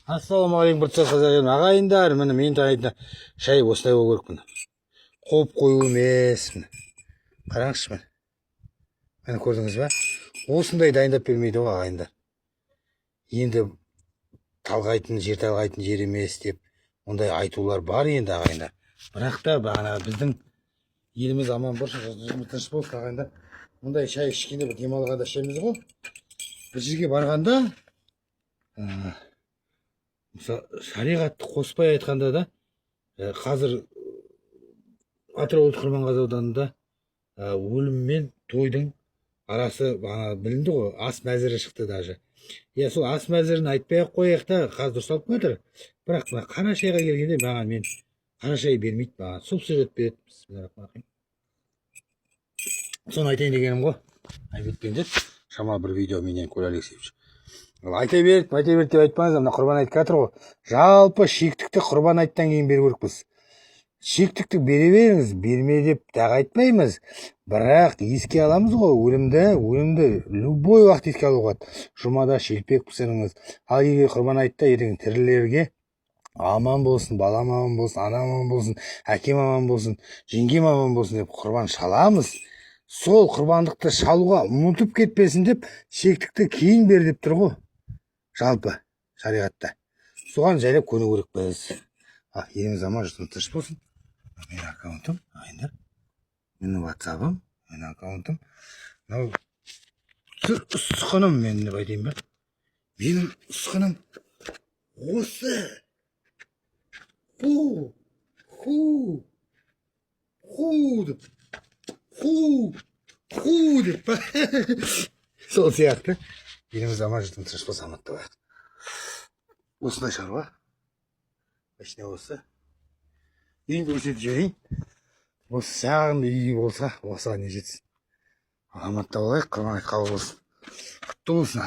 Ассалаумағалейкум, біртсіз қазағым ағайындар. Міне мен таңертең шай осылай болу керек. Міне қойып қою емес. Міне қараңызшы, міне көрдіңіз ба? Осындай дайындап бермейді ғой ағайындар. Енді жер талғайтын жер емес деп ондай айтулар бар енді ағайындар. Бірақ та бағана біздің еліміз аман болсын, жұртымыз тыныш болсын ағайындар. Мұндай шай ішкенде бір демалғанда ішеміз ғой. Bir жерге барғанда шариғатты қоспай айтқанда да қазір Атырау Құрманғазы ауданында өлім мен тойдың арасы білінді ғой, ас мәзірі шықты даже. Сол ас мәзірін айтпай ақ қояйық та, қазір дұрысталып кетір. Бірақ қара шайға келгенде маған мен қара шай бермейді, маған сұп-сұқ етіп береді. Соны айтайын дегенім ғой. Айтпен деп шама бір видео менен Коля Алексеевич. Айта берді деп айтпаңыз, мына құрбан айт жатыр ғой. Жалпы шектікті құрбан айттан кейін беру керекпіз. Шектікті бере беріңіз, берме деп тағы айтпаймыз. Бірақ еске аламыз ғой, өлімді любой уақыт еске алуға. Жұмада шелпек пісіріңіз. Ал егер құрбан айтта ертең тірілерге аман болсын, балам аман болсын, анам аман болсын, әкем аман болсын, жеңгем аман болсын деп құрбан шаламыз. Сол құрбандықты шалуға ұмытып кетпесін деп шектікті кейін бер деп тұр ғой. Жалпы шариғатта. Соған жайлап көну керекпіз. Еліміз аман, жұртымыз тыныш болсын. Менің аккаунтым, ағайындар. Менің WhatsApp-ым, менің аккаунтым. Мынау ұсқыным мен деп айтайын ба? Менің ұсқыным осы. Ху деп па. Сол сияқты. Еліміз аман, жұртымыз тыныш болсын, аманта болайық. Осындай шаруа. Машина осы. Үйінде көрсетіп жіберейін. Осы шағын үй болса, осыған не жетсін. Аманта болайық, құрбан айт қабыл болсын. Құтты болсын.